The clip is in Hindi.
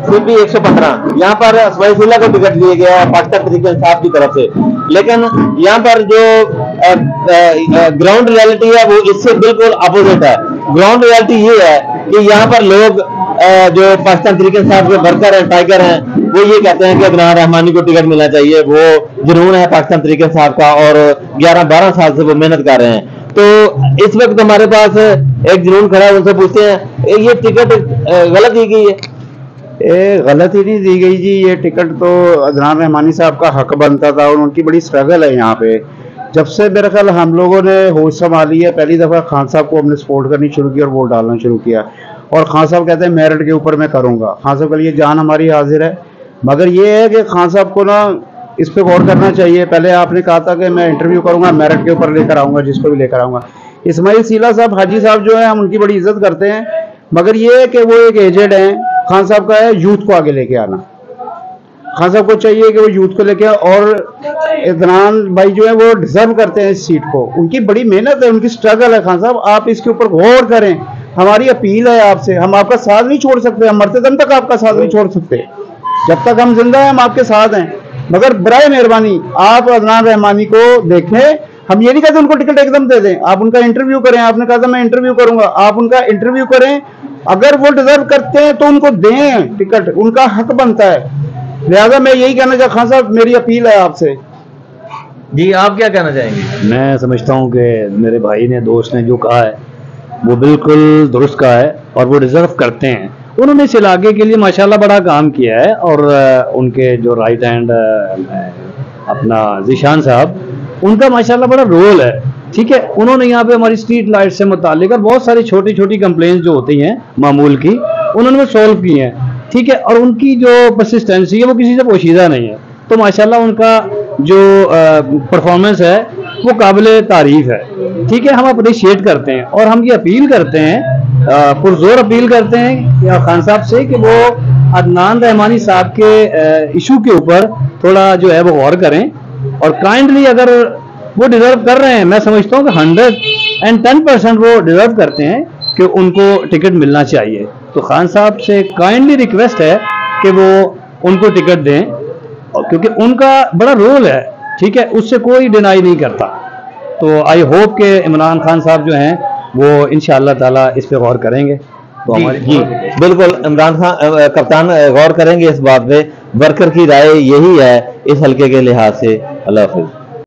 सिर्फ भी 115। यहाँ पर इसमाइल को टिकट दिया गया है पाकिस्तान तहरीक इंसाफ की तरफ से, लेकिन यहाँ पर जो ग्राउंड रियलिटी है वो इससे बिल्कुल अपोजिट है। ग्राउंड रियलिटी ये है कि यहाँ पर लोग जो पाकिस्तान तहरीक इंसाफ के वर्कर हैं, टाइगर हैं, वो ये कहते हैं कि अदनान रहमानी को टिकट मिलना चाहिए। वो जुनून है पाकिस्तान तहरीक इंसाफ का और 11-12 साल से वो मेहनत कर रहे हैं। तो इस वक्त हमारे पास एक जुनून खड़ा है, उनसे पूछते हैं ये टिकट गलत दी गई है? ये गलत ही नहीं दी गई जी, ये टिकट तो अदनान रहमानी साहब का हक बनता था और उनकी बड़ी स्ट्रगल है यहाँ पे। जब से मेरे ख्याल हम लोगों ने होश संभाली है, पहली दफ़ा खान साहब को हमने सपोर्ट करनी शुरू की और वोट डालना शुरू किया। और खान साहब कहते हैं मेरिट के ऊपर मैं करूँगा। खान साहब के लिए जान हमारी हाजिर है, मगर ये है कि खान साहब को ना इस पर गौर करना चाहिए। पहले आपने कहा था कि मैं इंटरव्यू करूँगा, मेरिट के ऊपर लेकर आऊँगा, जिसको भी लेकर आऊँगा। इसमाइल सीला साहब हाजी साहब जो है, हम उनकी बड़ी इज्जत करते हैं, मगर ये है कि वो एक एजेड हैं। खान साहब का है यूथ को आगे लेके आना। खान साहब को चाहिए कि वो यूथ को लेके, और अदनान भाई जो है वो डिजर्व करते हैं इस सीट को। उनकी बड़ी मेहनत है, उनकी स्ट्रगल है। खान साहब आप इसके ऊपर गौर करें, हमारी अपील है आपसे। हम आपका साथ नहीं छोड़ सकते, हम मरते दम तक आपका साथ नहीं छोड़ सकते। जब तक हम जिंदा हैं हम आपके साथ हैं, मगर बराए मेहरबानी आप अदनान रहमानी को देखें। हम ये नहीं कहते उनको टिकट एकदम दे दें, आप उनका इंटरव्यू करें। आपने कहा था मैं इंटरव्यू करूंगा, आप उनका इंटरव्यू करें। अगर वो डिजर्व करते हैं तो उनको दें टिकट, उनका हक बनता है। लिहाजा मैं यही कहना चाहता, खान साहब मेरी अपील है आपसे। जी आप क्या कहना चाहेंगे? मैं समझता हूँ कि मेरे भाई ने, दोस्त ने जो कहा है वो बिल्कुल दुरुस्त कहा है और वो डिजर्व करते हैं। उन्होंने इस इलाके के लिए माशाल्लाह बड़ा काम किया है और उनके जो राइट हैंड अपना ज़ीशान साहब, उनका माशाल्लाह बड़ा रोल है। ठीक है, उन्होंने यहाँ पे हमारी स्ट्रीट लाइट से मुताल्लिक और बहुत सारी छोटी छोटी कंप्लेंट्स जो होती हैं मामूल की, उन्होंने वो सॉल्व की हैं। ठीक है, और उनकी जो परसिस्टेंसी है वो किसी से पोशीदा नहीं है। तो माशाल्लाह उनका जो परफॉर्मेंस है वो काबिल तारीफ है। ठीक है, हम अप्रिशिएट करते हैं और हम ये अपील करते हैं, पुरजोर अपील करते हैं खान साहब से कि वो अदनान रहमानी साहब के इशू के ऊपर थोड़ा जो है वो गौर करें और काइंडली, अगर वो डिजर्व कर रहे हैं, मैं समझता हूँ कि 110% वो डिजर्व करते हैं कि उनको टिकट मिलना चाहिए। तो खान साहब से काइंडली रिक्वेस्ट है कि वो उनको टिकट दें, क्योंकि उनका बड़ा रोल है। ठीक है, उससे कोई डिनाई नहीं करता। तो आई होप कि इमरान खान साहब जो हैं वो इंशाअल्लाह ताला इस पे गौर करेंगे। तो जी बिल्कुल, इमरान खान कप्तान गौर करेंगे इस बात पे। वर्कर की राय यही है इस हल्के के लिहाज से। अल्लाह हाफिज।